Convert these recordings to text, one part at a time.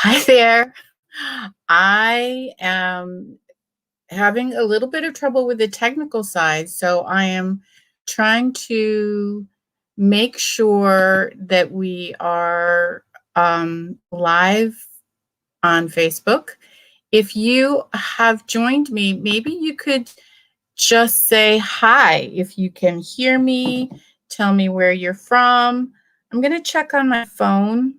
Hi there. I am having a little bit of trouble with the technical side, so I am trying to make sure that we are live on Facebook. If you have joined me, maybe you could just say hi. If you can hear me, tell me where you're from. I'm going to check on my phone.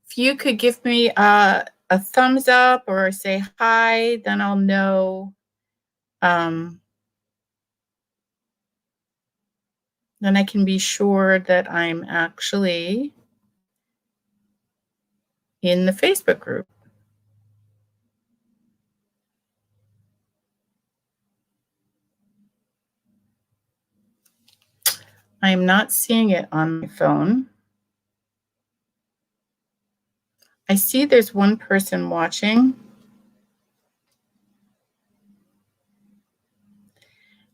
If you could give me a thumbs up or say hi, then I'll know. Um, then I can be sure that I'm actually in the Facebook group. I'm not seeing it on my phone. I see there's one person watching.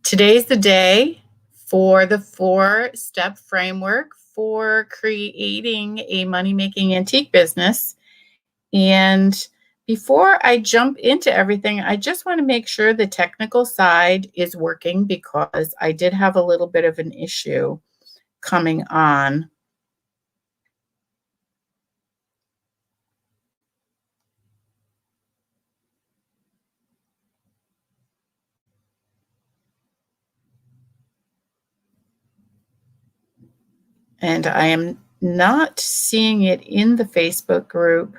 Today's the day for the 4-step framework for creating a money-making antique business. And before I jump into everything, I just want to make sure the technical side is working because I did have a little bit of an issue coming on. And I am not seeing it in the Facebook group.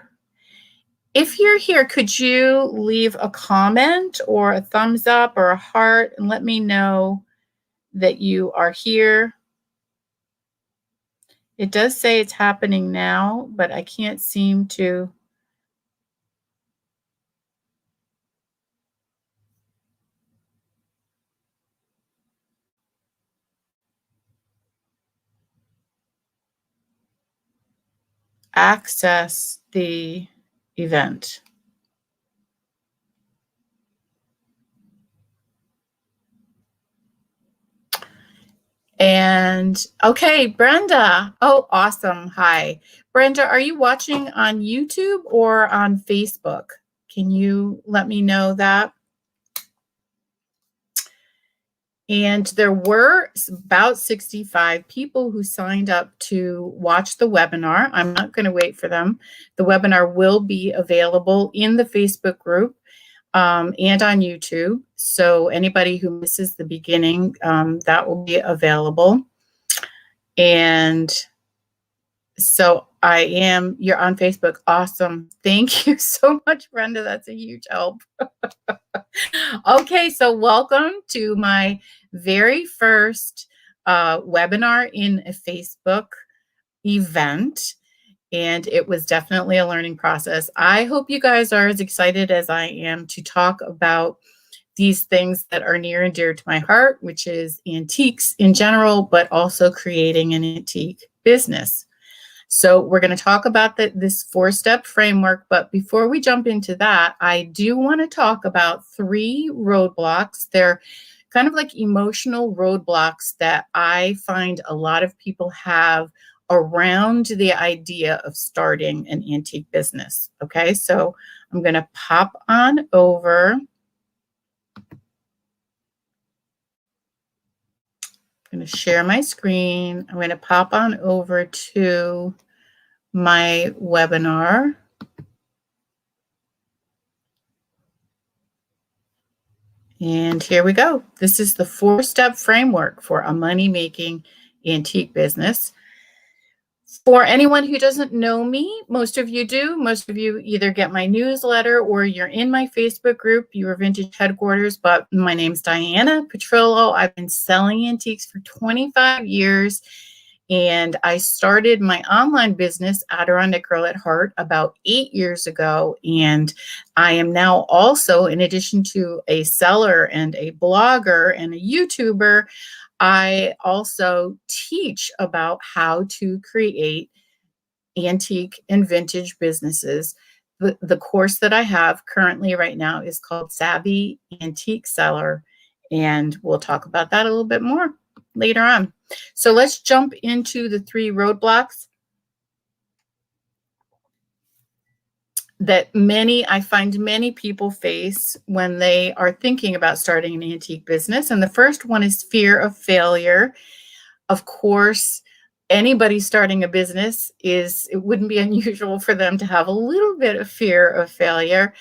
If you're here, could you leave a comment or a thumbs up or a heart and let me know that you are here? It does say it's happening now, but I can't seem to. Access the event. And okay, Brenda. Oh, awesome. Hi. Brenda, are you watching on YouTube or on Facebook? Can you let me know that? And there were about 65 people who signed up to watch the webinar. I'm not going to wait for them. The webinar will be available in the Facebook group and on YouTube. So anybody who misses the beginning, that will be available. And so you're on Facebook. Awesome. Thank you so much, Brenda. That's a huge help. Okay, so welcome to my very first webinar in a Facebook event. And it was definitely a learning process. I hope you guys are as excited as I am to talk about these things that are near and dear to my heart, which is antiques in general, but also creating an antique business. So we're going to talk about this 4-step framework, but before we jump into that, I do want to talk about 3 roadblocks. They're kind of like emotional roadblocks that I find a lot of people have around the idea of starting an antique business. Okay, so I'm going to pop on over. I'm going to share my screen. I'm going to pop on over to my webinar. And here we go. This is the 4-step framework for a money-making antique business. For anyone who doesn't know me, most of you do. Most of you either get my newsletter or you're in my Facebook group, your Vintage Headquarters, but my name's Diana Petrillo. I've been selling antiques for 25 years, and I started my online business, Adirondack Girl at Heart, about 8 years ago. And I am now also, in addition to a seller and a blogger and a YouTuber, I also teach about how to create antique and vintage businesses The course that I have currently right now is called Savvy Antique Seller, and we'll talk about that a little bit more later on. So let's jump into the 3 roadblocks that I find many people face when they are thinking about starting an antique business. And the first one is fear of failure. Of course, anybody starting a business it wouldn't be unusual for them to have a little bit of fear of failure.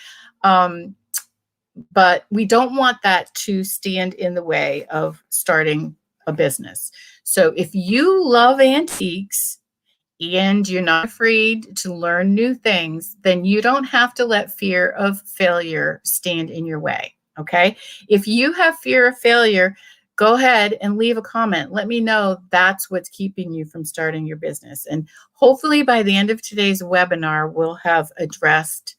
But we don't want that to stand in the way of starting a business. So if you love antiques and you're not afraid to learn new things, then you don't have to let fear of failure stand in your way. Okay. If you have fear of failure, go ahead and leave a comment. Let me know that's what's keeping you from starting your business. And hopefully by the end of today's webinar, we'll have addressed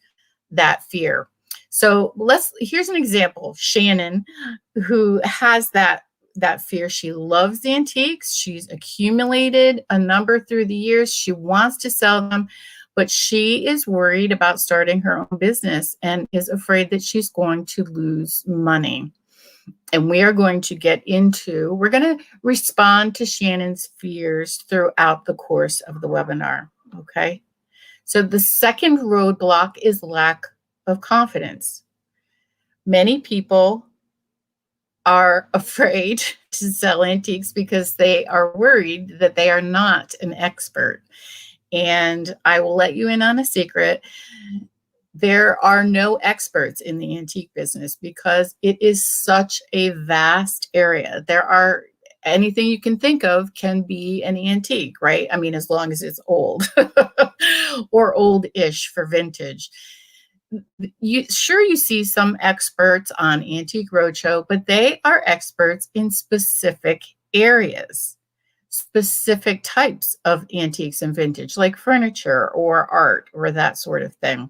that fear. So here's an example. Shannon, who has that fear. She loves antiques. She's accumulated a number through the years. She wants to sell them, but she is worried about starting her own business and is afraid that she's going to lose money. And we're going to respond to Shannon's fears throughout the course of the webinar. Okay. So the second roadblock is lack of confidence. Many people are afraid to sell antiques because they are worried that they are not an expert. And I will let you in on a secret. There are no experts in the antique business because it is such a vast area. Anything you can think of can be an antique, right? I mean, as long as it's old or old-ish for vintage. You see some experts on Antique Roadshow, but they are experts in specific areas, specific types of antiques and vintage, like furniture or art or that sort of thing.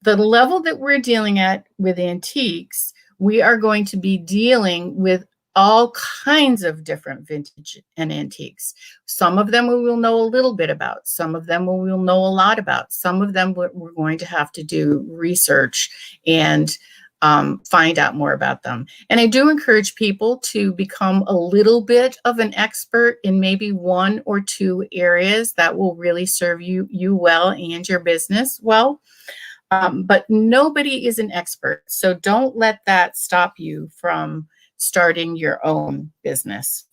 The level that we're dealing at with antiques, we are going to be dealing with all kinds of different vintage and antiques. Some of them we will know a little bit about. Some of them we will know a lot about. Some of them we're going to have to do research and find out more about them. And I do encourage people to become a little bit of an expert in maybe 1 or 2 areas that will really serve you well and your business well. But nobody is an expert. So don't let that stop you from starting your own business.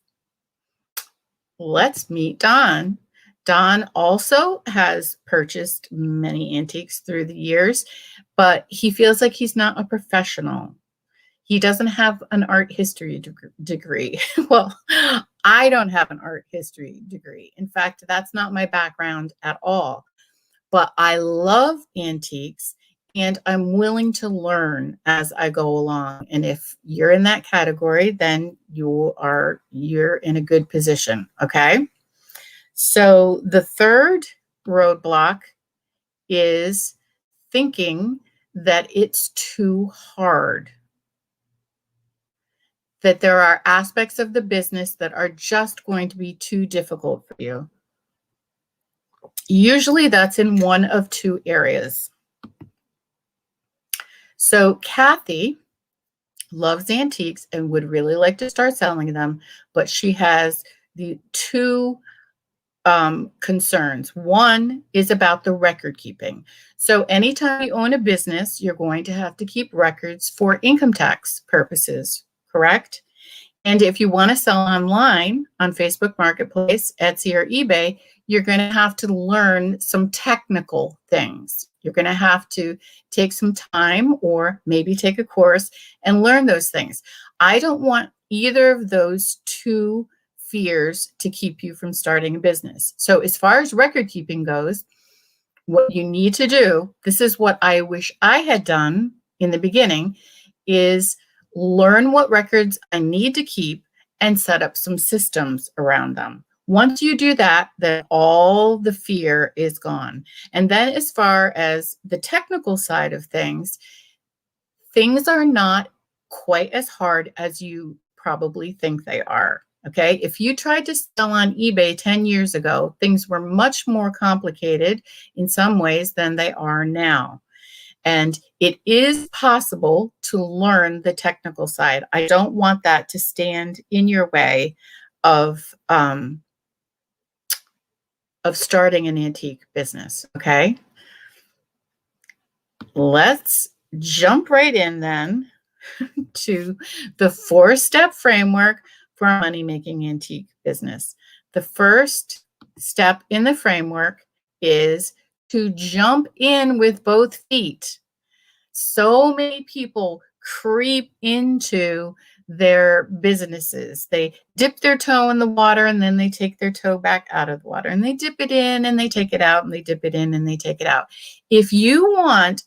Let's meet Don. Don also has purchased many antiques through the years, but he feels like he's not a professional. He doesn't have an art history degree. Well, I don't have an art history degree. In fact, that's not my background at all. But I love antiques and I'm willing to learn as I go along. And if you're in that category, then you're in a good position. Okay. So the third roadblock is thinking that it's too hard, that there are aspects of the business that are just going to be too difficult for you. Usually that's in 1 of 2 areas. So Kathy loves antiques and would really like to start selling them, but she has the 2 concerns. One is about the record keeping. So anytime you own a business, you're going to have to keep records for income tax purposes, correct? And if you want to sell online on Facebook Marketplace, Etsy, or eBay, you're going to have to learn some technical things. You're going to have to take some time or maybe take a course and learn those things. I don't want either of those 2 fears to keep you from starting a business. So as far as record keeping goes, what you need to do, this is what I wish I had done in the beginning, is learn what records I need to keep and set up some systems around them. Once you do that, then all the fear is gone. And then as far as the technical side of things are not quite as hard as you probably think they are. Okay. If you tried to sell on eBay 10 years ago, things were much more complicated in some ways than they are now. And it is possible to learn the technical side. I don't want that to stand in your way of starting an antique business. Okay. Let's jump right in then to the 4-step framework for a money-making antique business. The first step in the framework is to jump in with both feet. So many people creep into their businesses. They dip their toe in the water and then they take their toe back out of the water, and they dip it in and they take it out, and they dip it in and they take it out. If you want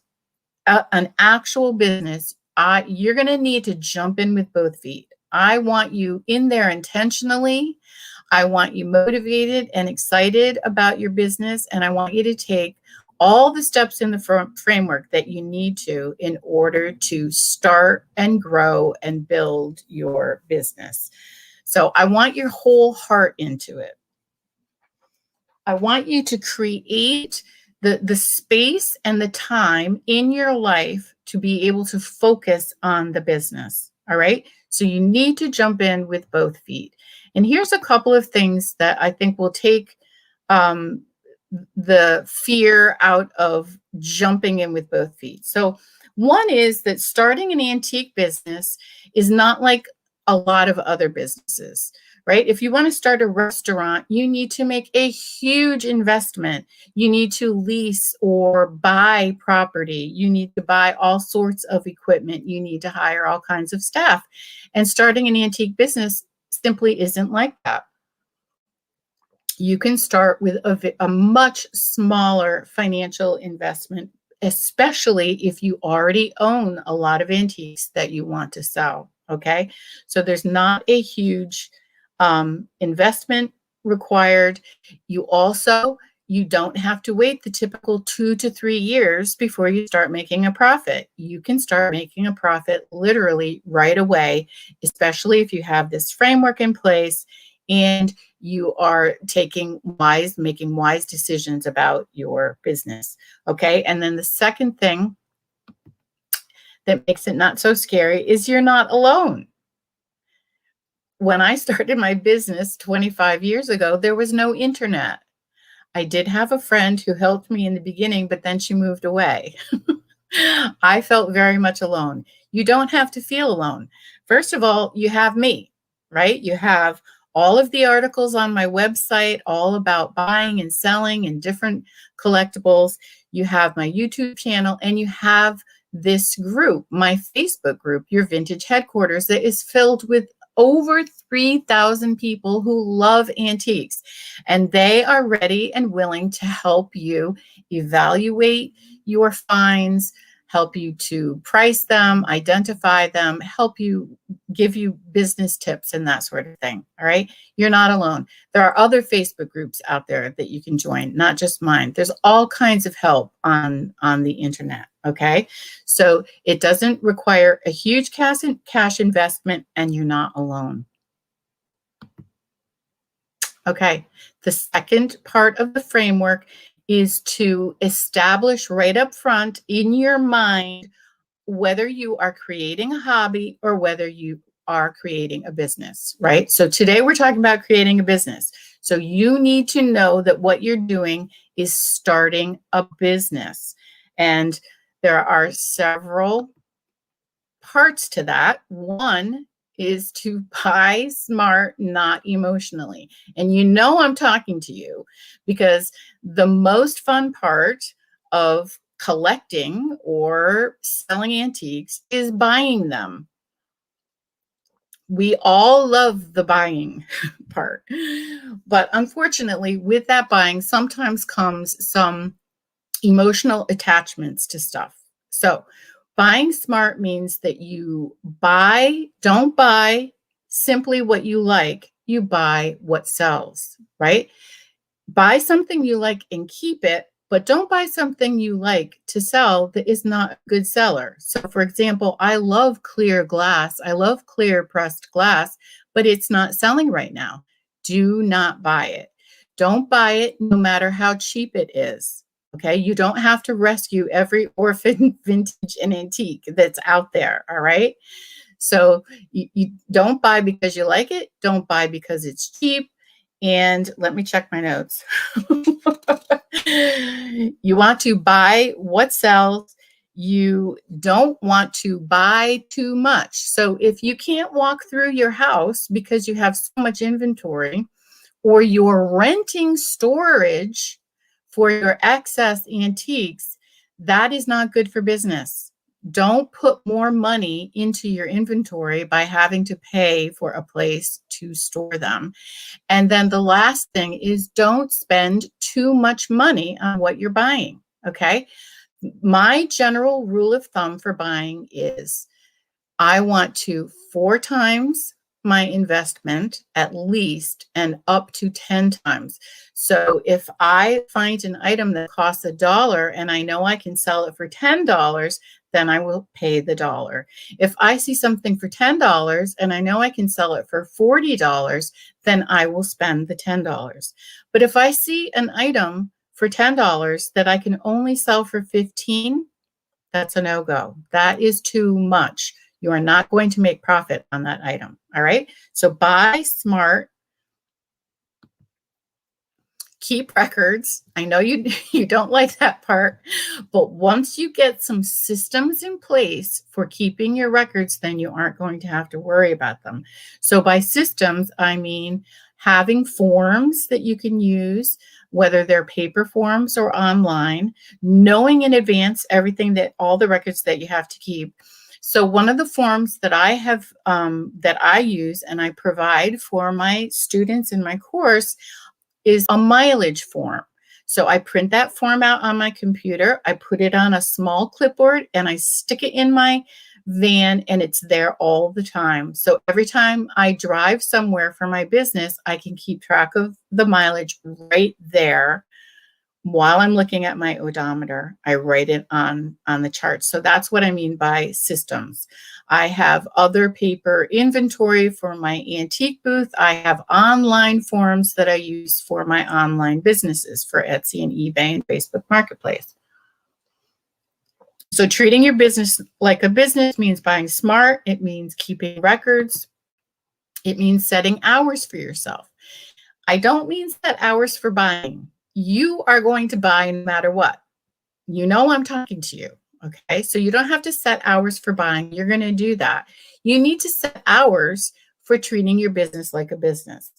an actual business, you're going to need to jump in with both feet. I want you in there intentionally. I want you motivated and excited about your business. And I want you to take all the steps in the framework that you need to in order to start and grow and build your business. So I want your whole heart into it. I want you to create the space and the time in your life to be able to focus on the business. All right. So you need to jump in with both feet. And here's a couple of things that I think will take the fear out of jumping in with both feet. So one is that starting an antique business is not like a lot of other businesses, right? If you want to start a restaurant, you need to make a huge investment. You need to lease or buy property. You need to buy all sorts of equipment. You need to hire all kinds of staff. And starting an antique business simply isn't like that. You can start with a much smaller financial investment, especially if you already own a lot of antiques that you want to sell. Okay. So there's not a huge investment required. You don't have to wait the typical 2 to 3 years before you start making a profit. You can start making a profit literally right away, especially if you have this framework in place and you are making wise decisions about your business. Okay. And then the second thing that makes it not so scary is you're not alone. When I started my business 25 years ago, there was no internet. I did have a friend who helped me in the beginning, but then she moved away. I felt very much alone. You don't have to feel alone. First of all, you have me, right? You have all of the articles on my website, all about buying and selling and different collectibles. You have my YouTube channel, and you have this group, my Facebook group, your Vintage Headquarters, that is filled with over 3,000 people who love antiques, and they are ready and willing to help you evaluate your finds, help you to price them, identify them, help you, give you business tips and that sort of thing. All right. You're not alone. There are other Facebook groups out there that you can join, not just mine. There's all kinds of help on the internet. Okay. So it doesn't require a huge cash investment, and you're not alone. Okay. The second part of the framework is to establish right up front in your mind whether you are creating a hobby or whether you are creating a business, right? So today we're talking about creating a business. So you need to know that what you're doing is starting a business. And there are several parts to that. One is to buy smart, not emotionally. And you know I'm talking to you because the most fun part of collecting or selling antiques is buying them. We all love the buying part. But unfortunately, with that buying sometimes comes some emotional attachments to stuff. So buying smart means that you don't buy simply what you like, you buy what sells, right? Buy something you like and keep it, but don't buy something you like to sell that is not a good seller. So for example, I love clear glass. I love clear pressed glass, but it's not selling right now. Do not buy it. Don't buy it no matter how cheap it is. Okay. You don't have to rescue every orphan vintage and antique that's out there. All right. So you don't buy because you like it. Don't buy because it's cheap. And let me check my notes. You want to buy what sells. You don't want to buy too much. So if you can't walk through your house because you have so much inventory, or you're renting storage for your excess antiques, that is not good for business. Don't put more money into your inventory by having to pay for a place to store them. And then the last thing is don't spend too much money on what you're buying. Okay. My general rule of thumb for buying is I want to 4 times my investment at least and up to 10 times. So if I find an item that costs $1 and I know I can sell it for $10, then I will pay the dollar. If I see something for $10 and I know I can sell it for $40, then I will spend the $10. But if I see an item for $10 that I can only sell for 15, that's a no-go. That is too much. You are not going to make profit on that item. All right. So buy smart, keep records. I know you don't like that part, but once you get some systems in place for keeping your records, then you aren't going to have to worry about them. So by systems, I mean having forms that you can use, whether they're paper forms or online, knowing in advance everything that all the records that you have to keep. So one of the forms that I have that I use and I provide for my students in my course is a mileage form. So I print that form out on my computer, I put it on a small clipboard, and I stick it in my van, and it's there all the time. So every time I drive somewhere for my business, I can keep track of the mileage right there. While I'm looking at my odometer, I write it on the chart. So that's what I mean by systems. I have other paper inventory for my antique booth. I have online forms that I use for my online businesses for Etsy and eBay and Facebook Marketplace. So treating your business like a business means buying smart. It means keeping records. It means setting hours for yourself. I don't mean set hours for buying. You are going to buy no matter what. You know I'm talking to you, okay? So you don't have to set hours for buying. You're going to do that. You need to set hours for treating your business like a business.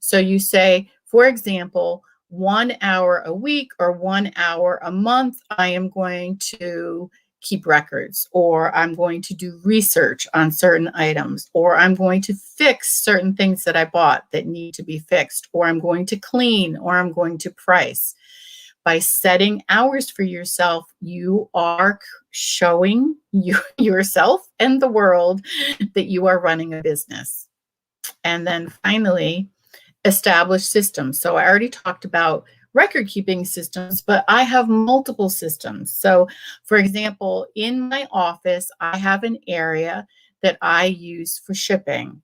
So you say, for example, 1 hour a week or 1 hour a month, I am going to keep records, or I'm going to do research on certain items, or I'm going to fix certain things that I bought that need to be fixed, or I'm going to clean, or I'm going to price. By setting hours for yourself, you are showing yourself and the world that you are running a business. And then finally, establish systems. So I already talked about record keeping systems, but I have multiple systems. So for example, in my office, I have an area that I use for shipping.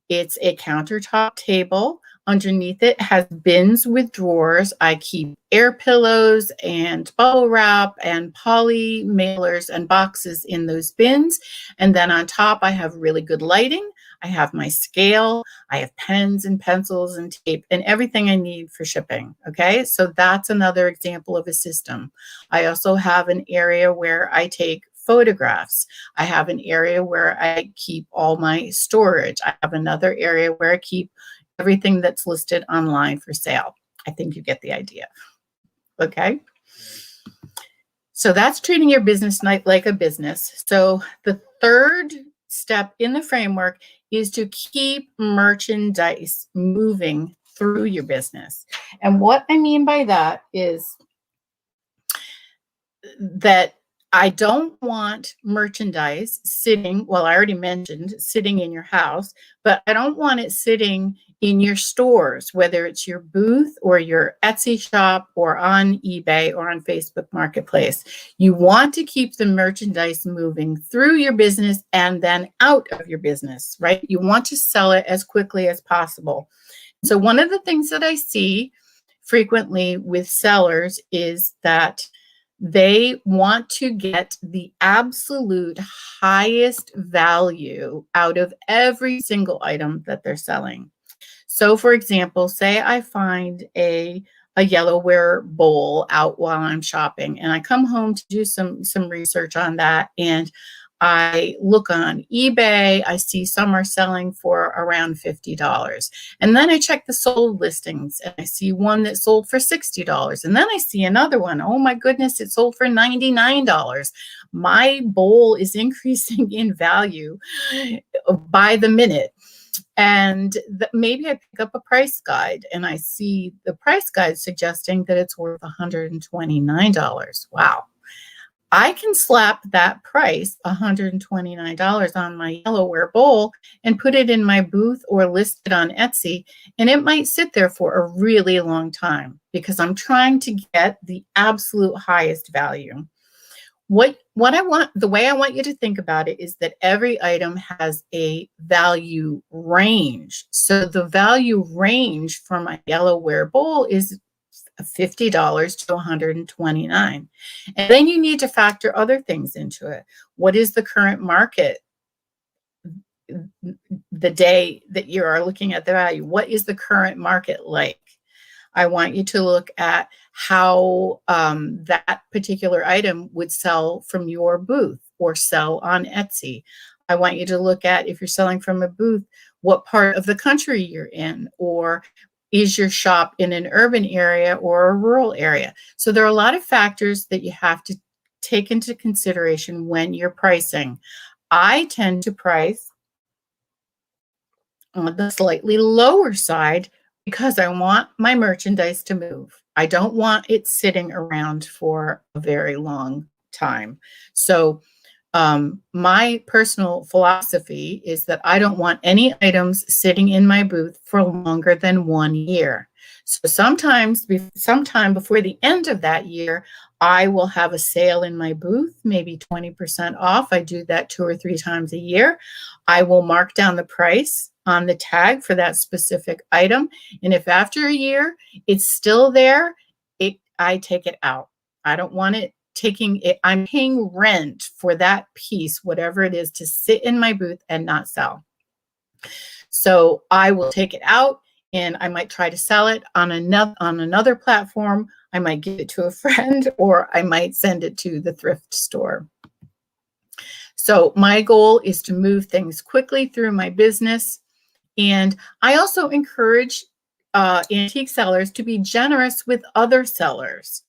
It's a countertop table. Underneath it has bins with drawers. I keep air pillows and bubble wrap and poly mailers and boxes in those bins. And then on top, I have really good lighting. I have my scale. I have pens and pencils and tape and everything I need for shipping. Okay, so that's another example of a system. I also have an area where I take photographs. I have an area where I keep all my storage. I have another area where I keep everything that's listed online for sale. I think you get the idea. Okay. So that's treating your business like a business. So the third step in the framework is to keep merchandise moving through your business. And what I mean by that is that I don't want merchandise sitting, well, I already mentioned sitting in your house, but I don't want it sitting in your stores, whether it's your booth or your Etsy shop or on eBay or on Facebook Marketplace. You want to keep the merchandise moving through your business and then out of your business, right? You want to sell it as quickly as possible. So one of the things that I see frequently with sellers is that they want to get the absolute highest value out of every single item that they're selling. So for example, say I find a yellowware bowl out while I'm shopping, and I come home to do some research on that, and I look on eBay, I see some are selling for around $50. And then I check the sold listings and I see one that sold for $60. And then I see another one. Oh my goodness, it sold for $99. My bowl is increasing in value by the minute. And maybe I pick up a price guide and I see the price guide suggesting that it's worth $129. Wow. I can slap that price, $129, on my yellowware bowl and put it in my booth or list it on Etsy, and it might sit there for a really long time because I'm trying to get the absolute highest value. What I want, the way I want you to think about it is that every item has a value range. So the value range for my yellowware bowl is $50 to $129. And then you need to factor other things into it. What is the current market the day that you are looking at the value? What is the current market like? I want you to look at how that particular item would sell from your booth or sell on Etsy. I want you to look at, if you're selling from a booth, what part of the country you're in, or is your shop in an urban area or a rural area? So there are a lot of factors that you have to take into consideration when you're pricing. I tend to price on the slightly lower side because I want my merchandise to move. I don't want it sitting around for a very long time. So my personal philosophy is that I don't want any items sitting in my booth for longer than 1 year. So sometime before the end of that year, I will have a sale in my booth, maybe 20% off. I do that 2 or 3 times a year. I will mark down the price on the tag for that specific item. And if after a year it's still there, I take it out. I don't want it taking it. I'm paying rent for that piece, whatever it is, to sit in my booth and not sell. So I will take it out and I might try to sell it on another platform. I might give it to a friend, or I might send it to the thrift store. So my goal is to move things quickly through my business. And I also encourage antique sellers to be generous with other sellers.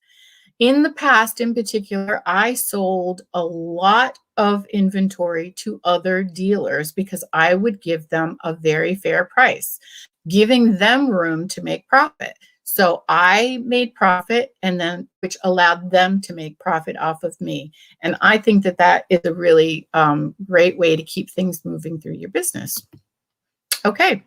In the past, in particular, I sold a lot of inventory to other dealers because I would give them a very fair price, giving them room to make profit. So I made profit, and then which allowed them to make profit off of me. And I think that that is a really great way to keep things moving through your business. Okay.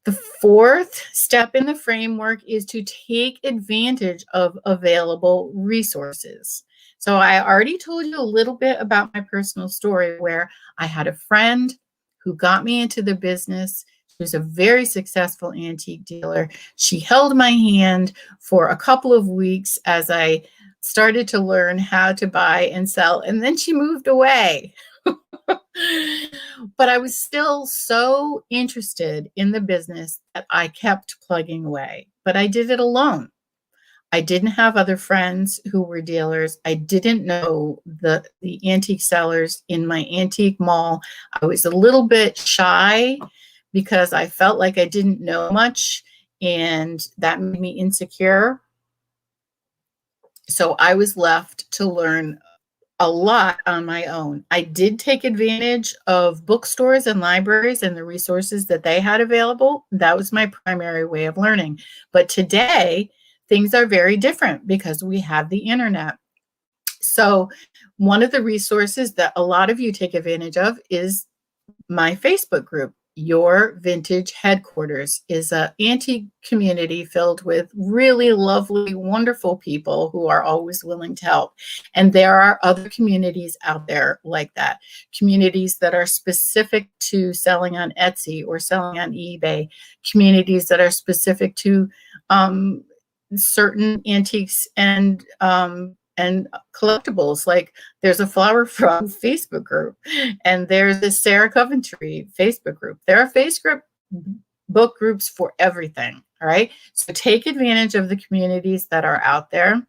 The fourth step in the framework is to take advantage of available resources. So I already told you a little bit about my personal story where I had a friend who got me into the business. She was a very successful antique dealer. She held my hand for a couple of weeks as I started to learn how to buy and sell, and then she moved away. But I was still so interested in the business that I kept plugging away, but I did it alone. I didn't have other friends who were dealers. I didn't know the antique sellers in my antique mall. I was a little bit shy because I felt like I didn't know much, and that made me insecure. So I was left to learn a lot on my own. I did take advantage of bookstores and libraries and the resources that they had available. That was my primary way of learning. But today, things are very different because we have the internet. So one of the resources that a lot of you take advantage of is my Facebook group. your vintage headquarters is an antique community filled with really lovely, wonderful people who are always willing to help. And there are other communities out there like that, communities that are specific to selling on Etsy or selling on eBay, communities that are specific to certain antiques and collectibles. Like there's a Flower Frog Facebook group, and there's this Sarah Coventry Facebook group. There are Facebook book groups for everything. All right. So take advantage of the communities that are out there.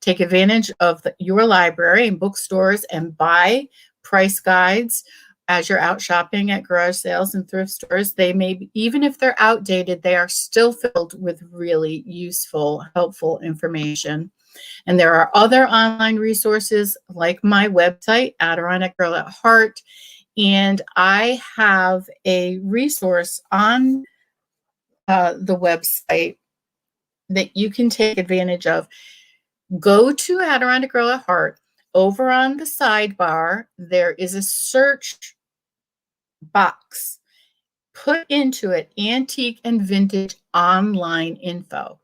Take advantage of your library and bookstores and buy price guides as you're out shopping at garage sales and thrift stores. They may be, even if they're outdated, they are still filled with really useful, helpful information. And there are other online resources like my website, Adirondack Girl at Heart. And I have a resource on the website that you can take advantage of. Go to Adirondack Girl at Heart. Over on the sidebar, there is a search box. Put into it antique and vintage online info,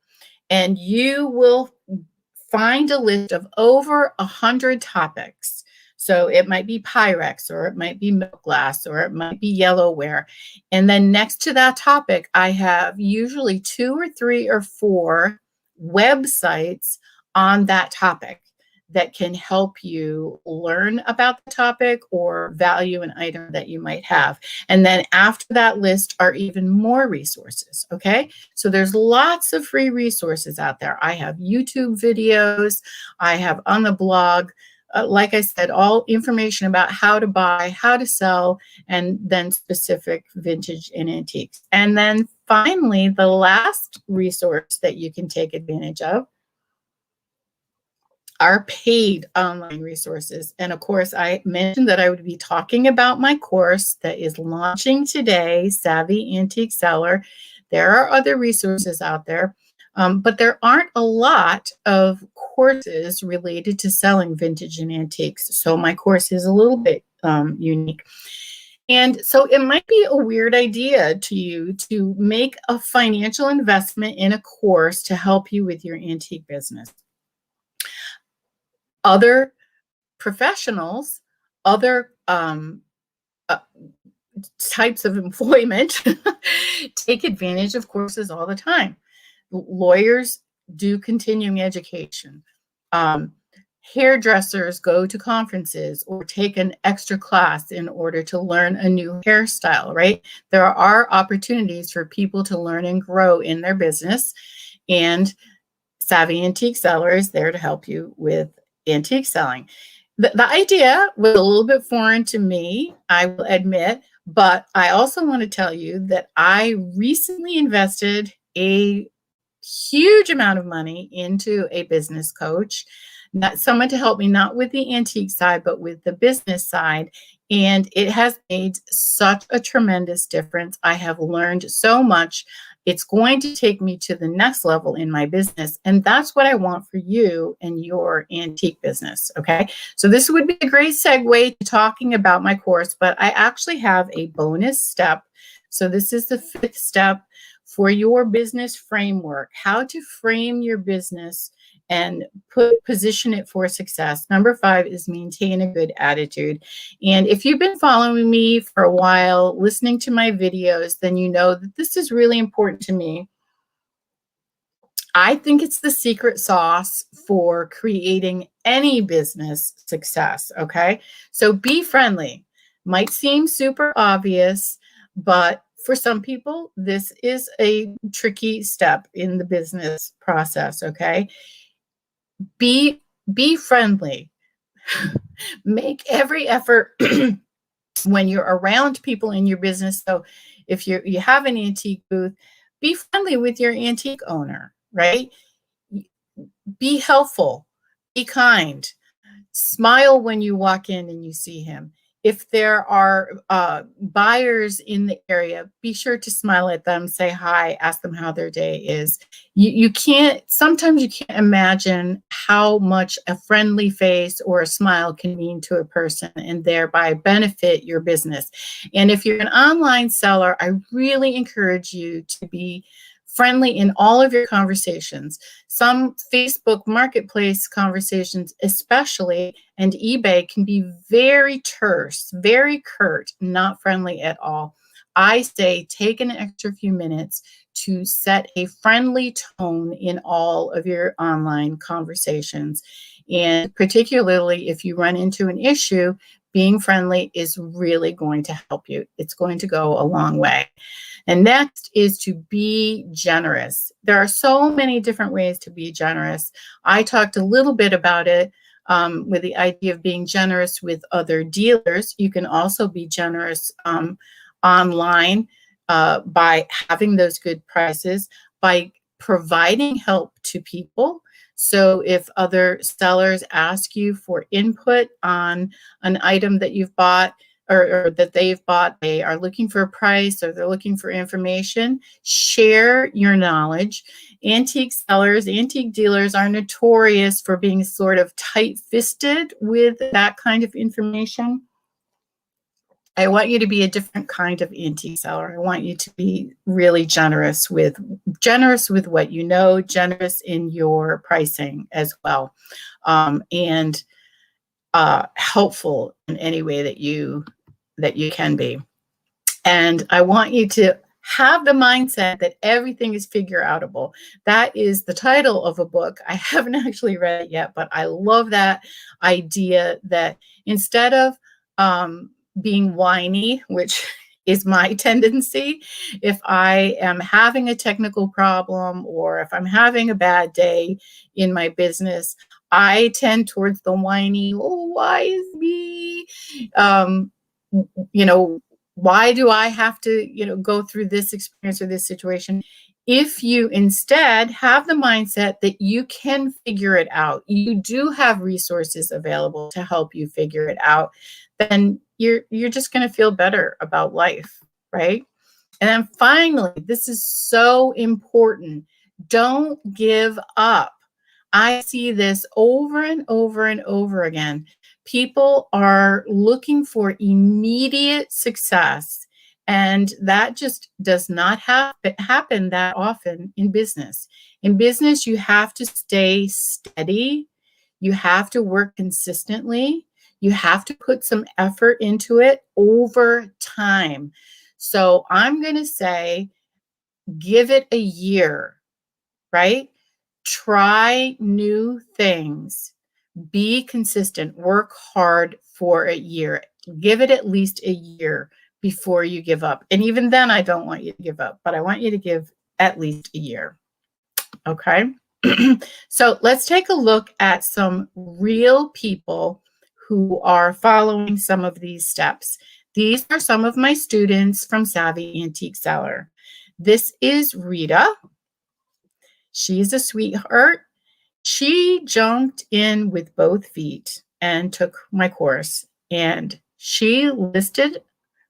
and you will find a list of over 100 topics. So it might be Pyrex, or it might be milk glass, or it might be yellowware. And then next to that topic, I have usually 2 or 3 or 4 websites on that topic that can help you learn about the topic or value an item that you might have. And then after that list are even more resources, okay? So there's lots of free resources out there. I have YouTube videos, I have on the blog, like I said, all information about how to buy, how to sell, and then specific vintage and antiques. And then finally, the last resource that you can take advantage of are paid online resources. And of course, I mentioned that I would be talking about my course that is launching today, Savvy Antique Seller. There are other resources out there, but there aren't a lot of courses related to selling vintage and antiques. So my course is a little bit unique. And so it might be a weird idea to you to make a financial investment in a course to help you with your antique business. Other professionals, other types of employment take advantage of courses all the time. Lawyers do continuing education. Hairdressers go to conferences or take an extra class in order to learn a new hairstyle, right? There are opportunities for people to learn and grow in their business, and Savvy Antique Seller is there to help you with antique selling. The idea was a little bit foreign to me, I will admit, but I also want to tell you that I recently invested a huge amount of money into a business coach, not someone to help me not with the antique side, but with the business side. And it has made such a tremendous difference. I have learned so much. It's going to take me to the next level in my business. And that's what I want for you and your antique business. Okay. So this would be a great segue to talking about my course, but I actually have a bonus step. So this is the 5th step for your business framework, how to frame your business and position it for success. Number 5 is maintain a good attitude. And if you've been following me for a while, listening to my videos, then you know that this is really important to me. I think it's the secret sauce for creating any business success, okay? So be friendly. Might seem super obvious, but for some people, this is a tricky step in the business process, okay? Be friendly. Make every effort when you're around people in your business. So if you have an antique booth, be friendly with your antique owner, right? Be helpful, be kind, smile when you walk in and you see him. If there are buyers in the area, be sure to smile at them, say hi, ask them how their day is. You can't, sometimes you can't imagine how much a friendly face or a smile can mean to a person and thereby benefit your business. And if you're an online seller, I really encourage you to be friendly in all of your conversations. Some Facebook marketplace conversations, especially, and eBay can be very terse, very curt, not friendly at all. I say take an extra few minutes to set a friendly tone in all of your online conversations. And particularly if you run into an issue, being friendly is really going to help you. It's going to go a long way. And next is to be generous. There are so many different ways to be generous. I talked a little bit about it with the idea of being generous with other dealers. You can also be generous online by having those good prices, by providing help to people. So if other sellers ask you for input on an item that you've bought, or that they've bought, they are looking for a price or they're looking for information, share your knowledge. Antique sellers, antique dealers are notorious for being sort of tight-fisted with that kind of information. I want you to be a different kind of antique seller. I want you to be really generous with what you know, generous in your pricing as well, and helpful in any way that you can be. And I want you to have the mindset that everything is figure outable. That is the title of a book. I haven't actually read it yet, but I love that idea that instead of being whiny, which is my tendency, if I am having a technical problem or if I'm having a bad day in my business, I tend towards the whiny, oh, why is me? You know, why do I have to, go through this experience or this situation? If you instead have the mindset that you can figure it out, you do have resources available to help you figure it out, then you're just going to feel better about life, right? And then finally, this is so important. Don't give up. I see this over and over and over again. People are looking for immediate success, and that just does not happen that often in business. In business, you have to stay steady. You have to work consistently. You have to put some effort into it over time. So I'm going to say, give it a year, right? Try new things. Be consistent. Work hard for a year. Give it at least a year before you give up. And even then, I don't want you to give up, but I want you to give at least a year. Okay? So let's take a look at some real people who are following some of these steps. These are some of my students from Savvy Antique Seller. This is Rita. She's a sweetheart. She jumped in with both feet and took my course. And she listed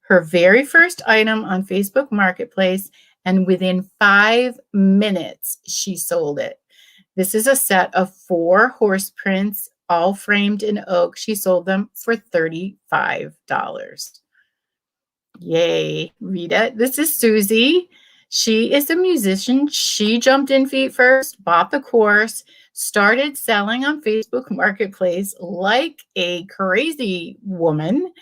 her very first item on Facebook Marketplace, and within 5 minutes, she sold it. This is a set of 4 horse prints, all framed in oak. She sold them for $35. Yay, Rita. This is Susie. She is a musician. She jumped in feet first, bought the course, started selling on Facebook Marketplace like a crazy woman.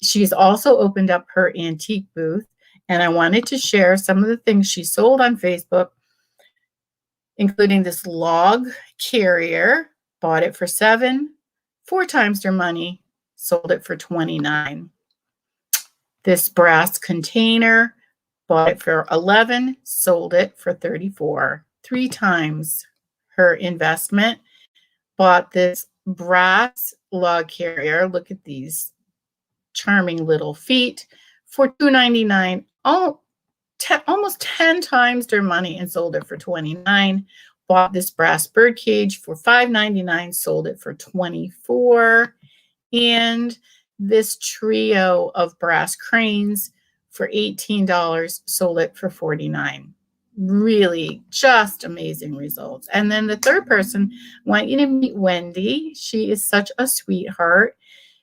She's also opened up her antique booth, and I wanted to share some of the things she sold on Facebook, including this log carrier. Bought it for $7, 4 times her money, sold it for $29. This brass container, bought it for $11, sold it for $34, 3 times her investment. Bought this brass log carrier. Look at these charming little feet for $2.99. Almost 10 times their money, and sold it for $29. Bought this brass bird cage for $5.99, sold it for $24. And this trio of brass cranes for $18, sold it for $49. Really just amazing results. And then the third person, I want you to meet Wendy. She is such a sweetheart.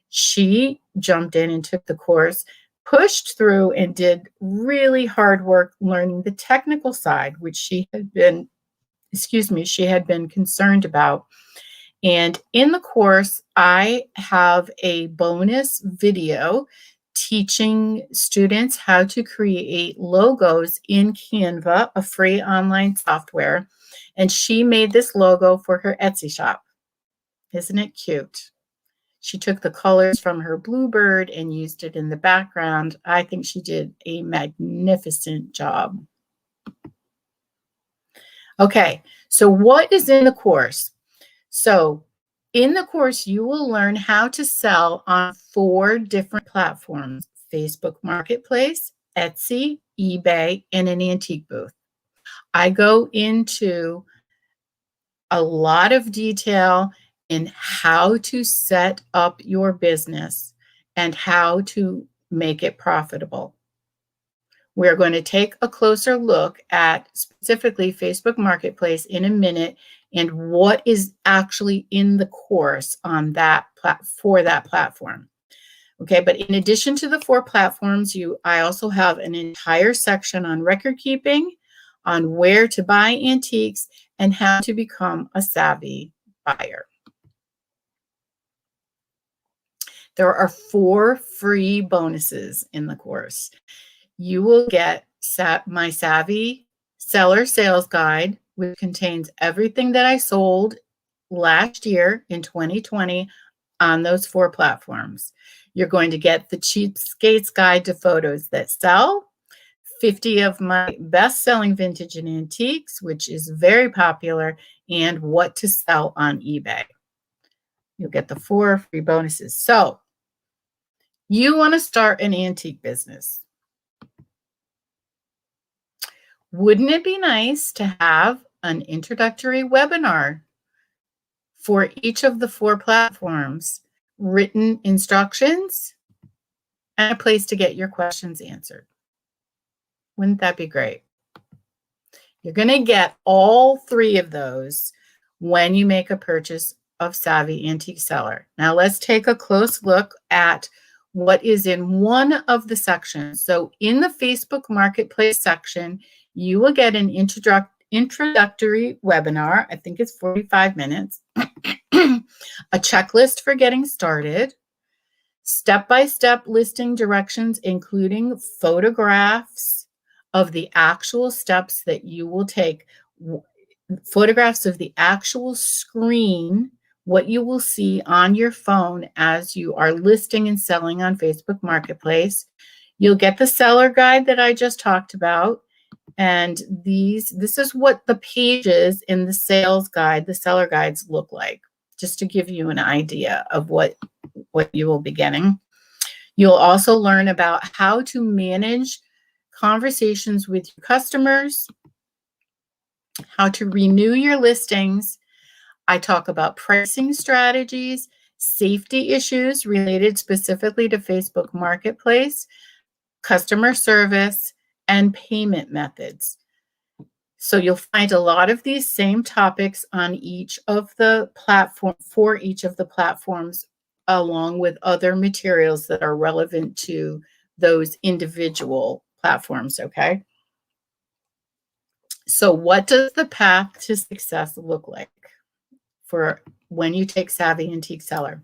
She jumped in and took the course, pushed through, and did really hard work learning the technical side, which she had been concerned about. And in the course, I have a bonus video teaching students how to create logos in Canva, a free online software. And she made this logo for her Etsy shop. Isn't it cute? She took the colors from her bluebird and used it in the background. I think she did a magnificent job. Okay, so what is in the course? So in the course, you will learn how to sell on 4 different platforms: Facebook Marketplace, Etsy, eBay, and an antique booth. I go into a lot of detail in how to set up your business and how to make it profitable. We're going to take a closer look at specifically Facebook Marketplace in a minute and what is actually in the course on that for that platform. Okay, but in addition to the 4 platforms, I also have an entire section on record keeping, on where to buy antiques, and how to become a savvy buyer. There are 4 free bonuses in the course. You will get my Savvy Seller Sales Guide, which contains everything that I sold last year in 2020 on those 4 platforms. You're going to get the Cheapskate's Guide to Photos That Sell, 50 of my best-selling vintage and antiques, which is very popular, and what to sell on eBay. You'll get the 4 free bonuses. So you want to start an antique business. Wouldn't it be nice to have an introductory webinar for each of the 4 platforms, written instructions, and a place to get your questions answered? Wouldn't that be great? You're going to get all 3 of those when you make a purchase of Savvy Antique Seller. Now let's take a close look at what is in one of the sections. So in the Facebook Marketplace section, you will get an introductory webinar. I think it's 45 minutes. A checklist for getting started, step-by-step listing directions, including photographs of the actual steps that you will take, photographs of the actual screen, what you will see on your phone as you are listing and selling on Facebook Marketplace. You'll get the seller guide that I just talked about. And this is what the pages in the sales guide, the seller guides, look like, just to give you an idea of what you will be getting. You'll also learn about how to manage conversations with your customers, how to renew your listings. I talk about pricing strategies, safety issues related specifically to Facebook Marketplace, customer service, and payment methods. So you'll find a lot of these same topics on each of the for each of the platforms, along with other materials that are relevant to those individual platforms, okay? So what does the path to success look like for when you take Savvy Antique Seller?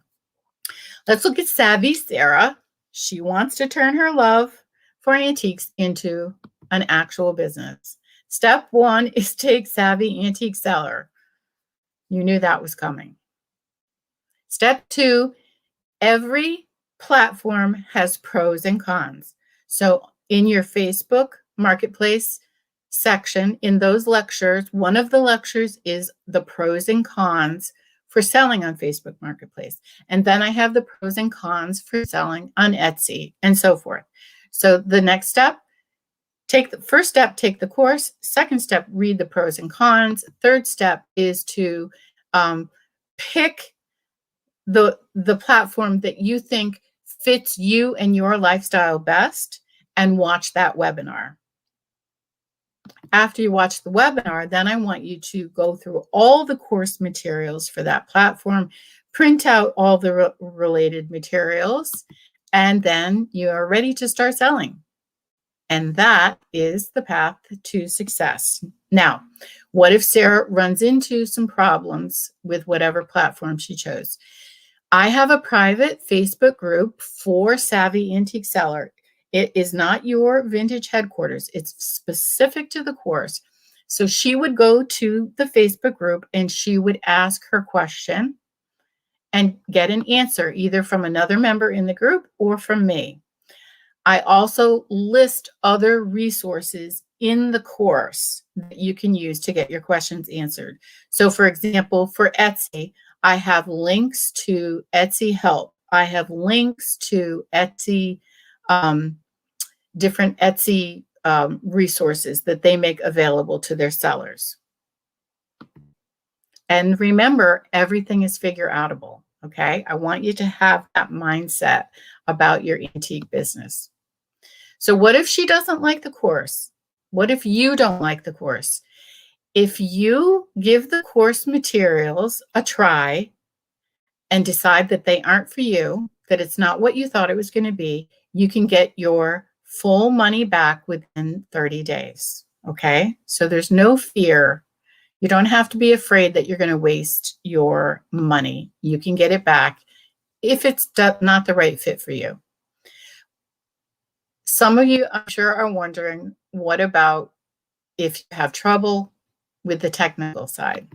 Let's look at Savvy Sarah. She wants to turn her love for antiques into an actual business. Step 1 is take Savvy Antique Seller. You knew that was coming. Step 2, every platform has pros and cons. So in your Facebook Marketplace section, in those lectures, one of the lectures is the pros and cons for selling on Facebook Marketplace. And then I have the pros and cons for selling on Etsy and so forth. So the next step, first step, take the course. Second step, read the pros and cons. Third step is to pick the platform that you think fits you and your lifestyle best and watch that webinar. After you watch the webinar, then I want you to go through all the course materials for that platform, print out all the related materials, and then you're ready to start selling. And that is the path to success. Now, what if Sarah runs into some problems with whatever platform she chose? I have a private Facebook group for Savvy Antique Seller. It is not your vintage headquarters. It's specific to the course. So she would go to the Facebook group and she would ask her question and get an answer either from another member in the group or from me. I also list other resources in the course that you can use to get your questions answered. So for example, for Etsy, I have links to Etsy help. I have links to Etsy, different Etsy resources that they make available to their sellers. And remember, everything is figure outable, okay? I want you to have that mindset about your antique business. So what if she doesn't like the course? What if you don't like the course? If you give the course materials a try and decide that they aren't for you, that it's not what you thought it was going to be, you can get your full money back within 30 days. Okay? So there's no fear. You don't have to be afraid that you're going to waste your money. You can get it back if it's not the right fit for you. Some of you, I'm sure, are wondering, what about if you have trouble with the technical side?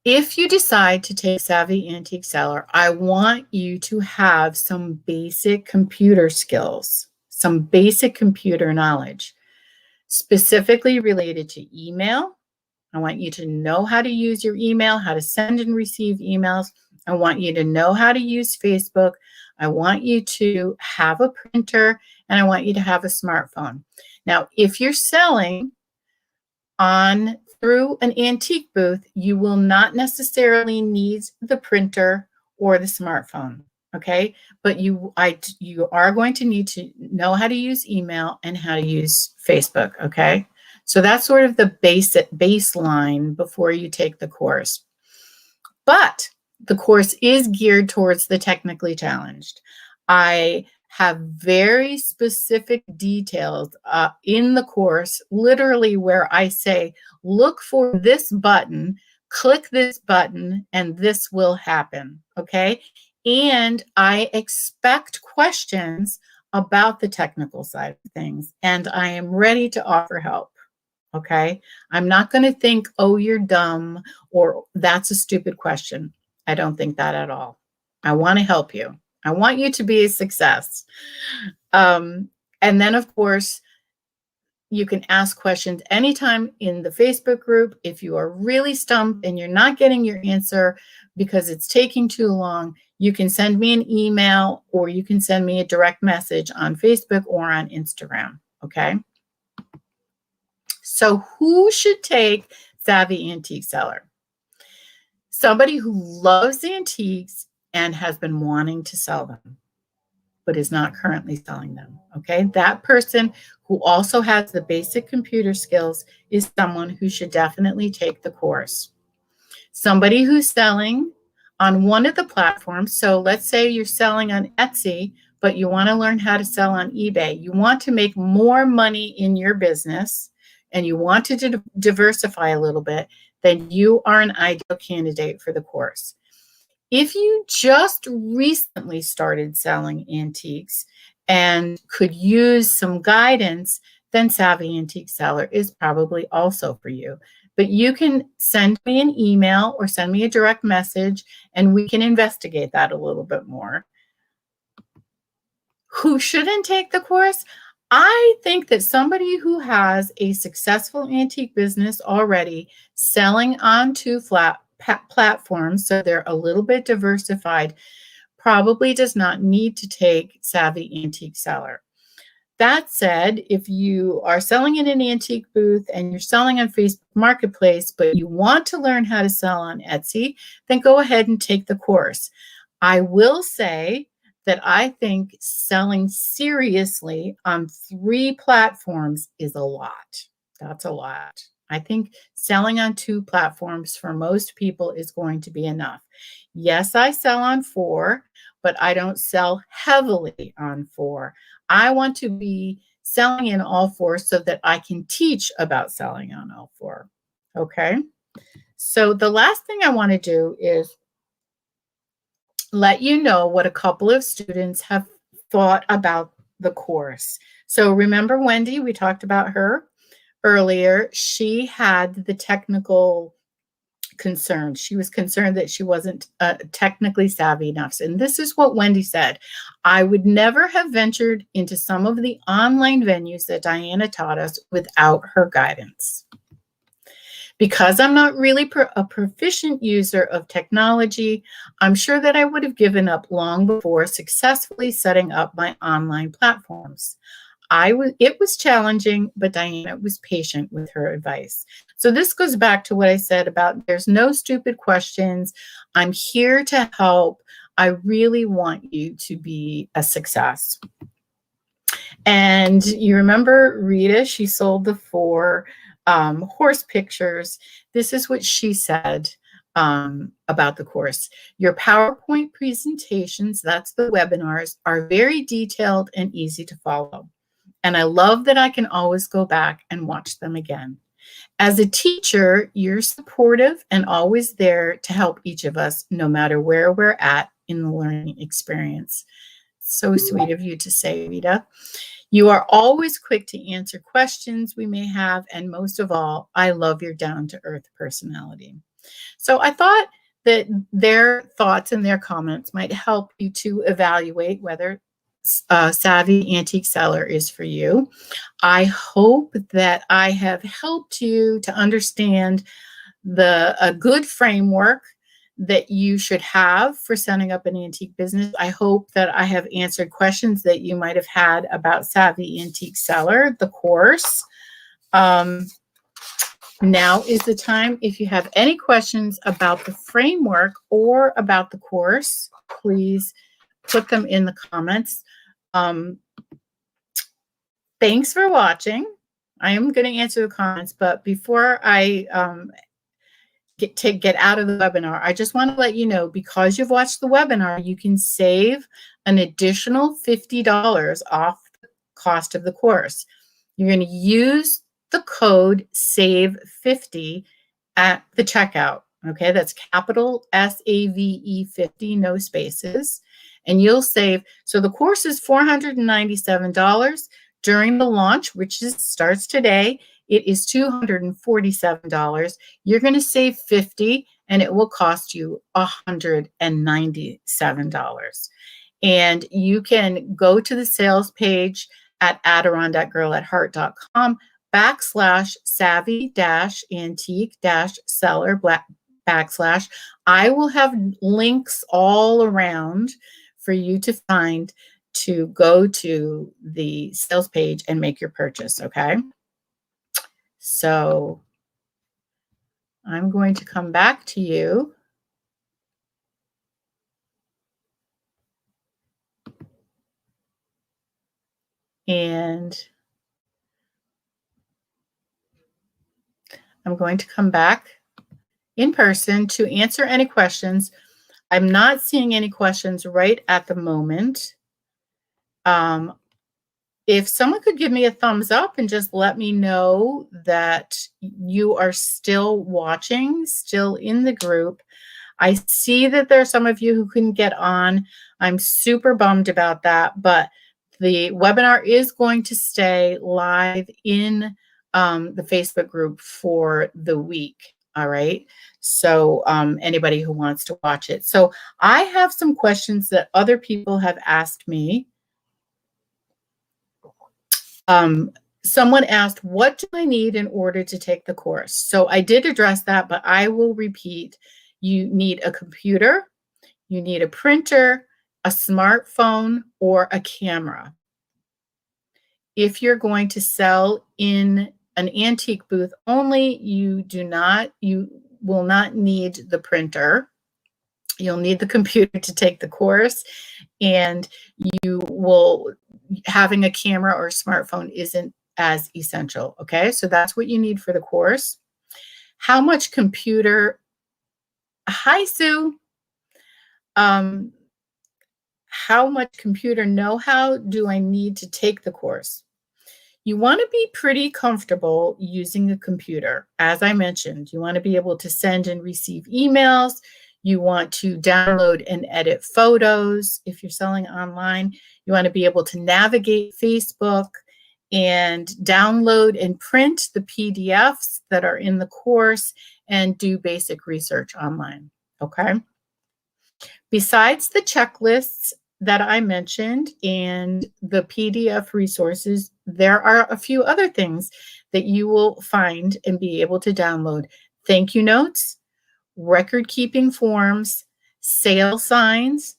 If you decide to take Savvy Antique Seller, I want you to have some basic computer skills, some basic computer knowledge, specifically related to email. I want you to know how to use your email, how to send and receive emails. I want you to know how to use Facebook. I want you to have a printer, and I want you to have a smartphone. Now, if you're selling through an antique booth, you will not necessarily need the printer or the smartphone, okay? But you are going to need to know how to use email and how to use Facebook, okay? So that's sort of the baseline before you take the course. But the course is geared towards the technically challenged. I have very specific details in the course, literally where I say, look for this button, click this button, and this will happen, okay? And I expect questions about the technical side of things, and I am ready to offer help, okay? I'm not going to think, oh, you're dumb, or that's a stupid question. I don't think that at all. I want to help you. I want you to be a success. And then, of course, you can ask questions anytime in the Facebook group. If you are really stumped and you're not getting your answer because it's taking too long, you can send me an email or you can send me a direct message on Facebook or on Instagram, okay? So who should take Savvy Antique Seller? Somebody who loves antiques and has been wanting to sell them, but is not currently selling them, okay? That person who also has the basic computer skills is someone who should definitely take the course. Somebody who's selling on one of the platforms, so let's say you're selling on Etsy, but you want to learn how to sell on eBay. You want to make more money in your business and you want to diversify a little bit, then you are an ideal candidate for the course. If you just recently started selling antiques and could use some guidance, then Savvy Antique Seller is probably also for you. But you can send me an email or send me a direct message and we can investigate that a little bit more. Who shouldn't take the course? I think that somebody who has a successful antique business already, selling onto platforms, so they're a little bit diversified, probably does not need to take Savvy Antique Seller. That said, if you are selling in an antique booth and you're selling on Facebook Marketplace, but you want to learn how to sell on Etsy, then go ahead and take the course. I will say that I think selling seriously on 3 platforms is a lot. That's a lot. I think selling on 2 platforms for most people is going to be enough. Yes, I sell on 4, but I don't sell heavily on 4. I want to be selling in all 4 so that I can teach about selling on all 4. Okay? So the last thing I want to do is let you know what a couple of students have thought about the course. So remember Wendy, we talked about her earlier. She had the technical concerns. She was concerned that she wasn't technically savvy enough. And this is what Wendy said. I would never have ventured into some of the online venues that Diana taught us without her guidance. Because I'm not really a proficient user of technology, I'm sure that I would have given up long before successfully setting up my online platforms. It was challenging, but Diana was patient with her advice. So this goes back to what I said about there's no stupid questions. I'm here to help. I really want you to be a success. And you remember Rita, she sold the 4 horse pictures. This is what she said about the course. Your PowerPoint presentations, that's the webinars, are very detailed and easy to follow. And I love that I can always go back and watch them again. As a teacher, you're supportive and always there to help each of us, no matter where we're at in the learning experience. So sweet of you to say, Rita. You are always quick to answer questions we may have, and most of all, I love your down-to-earth personality. So I thought that their thoughts and their comments might help you to evaluate whether Savvy Antique Seller is for you. I hope that I have helped you to understand a good framework that you should have for setting up an antique business. I hope that I have answered questions that you might have had about Savvy Antique Seller, the course. Now is the time. If you have any questions about the framework or about the course, please put them in the comments. Thanks for watching. I am going to answer the comments, but before I get out of the webinar, I just want to let you know, because you've watched the webinar, you can save an additional $50 off the cost of the course. You're going to use the code SAVE50 at the checkout. Okay, that's capital SAVE 50, no spaces, and you'll save. So the course is $497 during the launch, which starts today. It is $247. You're going to save $50, and it will cost you $197. And you can go to the sales page at adirondackgirl@heart.com/savvy-antique-seller/. I will have links all around for you to find to go to the sales page and make your purchase, okay? So I'm going to come back to you. And I'm going to come back in person to answer any questions. I'm not seeing any questions right at the moment. If someone could give me a thumbs up and just let me know that you are still watching, still in the group. I see that there are some of you who couldn't get on. I'm super bummed about that, but the webinar is going to stay live in the Facebook group for the week. All right. So anybody who wants to watch it. So I have some questions that other people have asked me. Someone asked, what do I need in order to take the course? So I did address that, but I will repeat. You need a computer, you need a printer, a smartphone, or a camera. If you're going to sell in an antique booth only, you will not need the printer. You'll need the computer to take the course, and you will, having a camera or a smartphone isn't as essential. Okay, so that's what you need for the course. How much computer, hi Sue, um, how much computer know-how do I need to take the course? You want to be pretty comfortable using a computer. As I mentioned, you want to be able to send and receive emails. You want to download and edit photos. If you're selling online, you want to be able to navigate Facebook and download and print the PDFs that are in the course and do basic research online. Okay. Besides the checklists that I mentioned and the PDF resources, there are a few other things that you will find and be able to download. Thank you notes, record keeping forms, sale signs.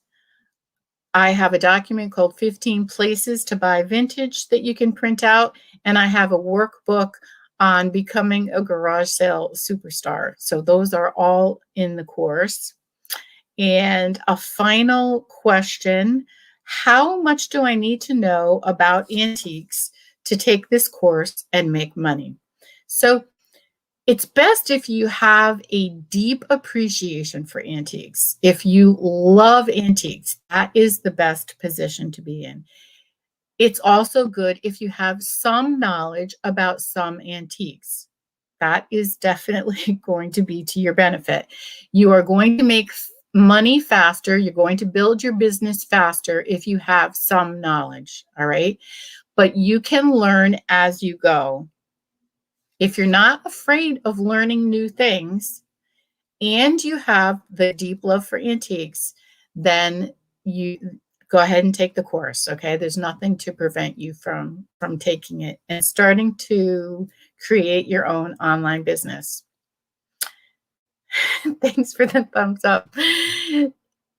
I have a document called 15 Places to Buy Vintage that you can print out, and I have a workbook on becoming a garage sale superstar. So those are all in the course. And a final question, how much do I need to know about antiques to take this course and make money? So it's best if you have a deep appreciation for antiques. If you love antiques, that is the best position to be in. It's also good if you have some knowledge about some antiques. That is definitely going to be to your benefit. You are going to make money faster. You're going to build your business faster if you have some knowledge, all right? But you can learn as you go. If you're not afraid of learning new things and you have the deep love for antiques, then you go ahead and take the course, okay? There's nothing to prevent you from taking it and starting to create your own online business. Thanks for the thumbs up.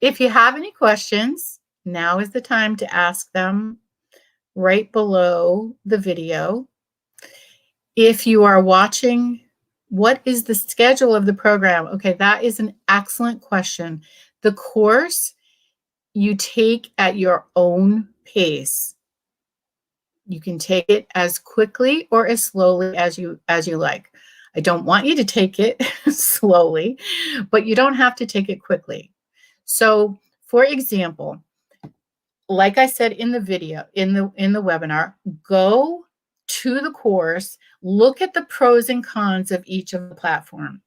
If you have any questions, now is the time to ask them right below the video. If you are watching, what is the schedule of the program? Okay, that is an excellent question. The course you take at your own pace. You can take it as quickly or as slowly as you like. I don't want you to take it slowly, but you don't have to take it quickly. So, for example, like I said in the video, in the webinar, go to the course, look at the pros and cons of each of the platforms.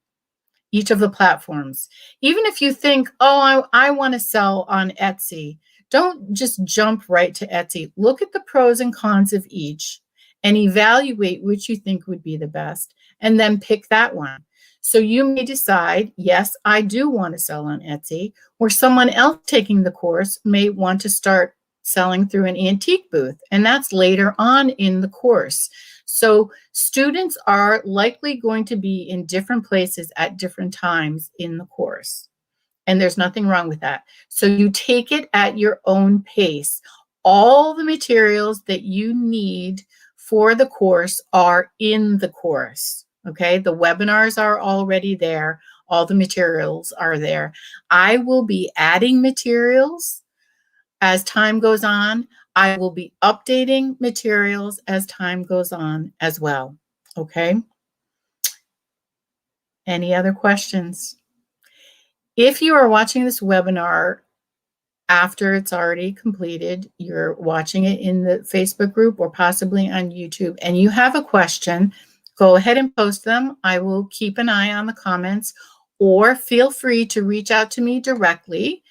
Even if you think, oh, I want to sell on Etsy, don't just jump right to Etsy. Look at the pros and cons of each and evaluate which you think would be the best, and then pick that one. So you may decide, yes, I do want to sell on Etsy, or someone else taking the course may want to start selling through an antique booth, and that's later on in the course. So students are likely going to be in different places at different times in the course, and there's nothing wrong with that. So you take it at your own pace. All the materials that you need for the course are in the course. Okay, the webinars are already there. All the materials are there. I will be adding materials as time goes on. I will be updating materials as time goes on as well. Okay. Any other questions? If you are watching this webinar after it's already completed, you're watching it in the Facebook group or possibly on YouTube, and you have a question, go ahead and post them. I will keep an eye on the comments, or feel free to reach out to me directly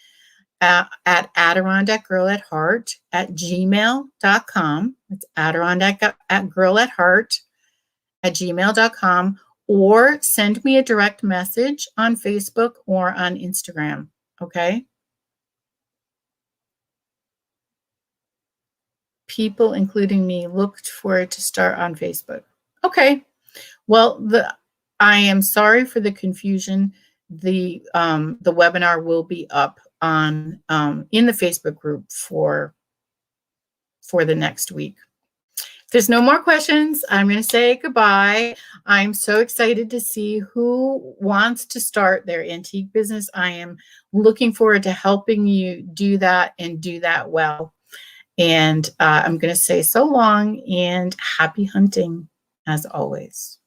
at adirondackgirlatheart@gmail.com. It's adirondackgirlatheart@gmail.com, or send me a direct message on Facebook or on Instagram. Okay. People, including me, looked for it to start on Facebook. Okay. Well, I am sorry for the confusion. The webinar will be up on in the Facebook group for the next week. There's no more questions. I'm going to say goodbye. I'm so excited to see who wants to start their antique business. I am looking forward to helping you do that and do that well. And I'm going to say so long and happy hunting as always.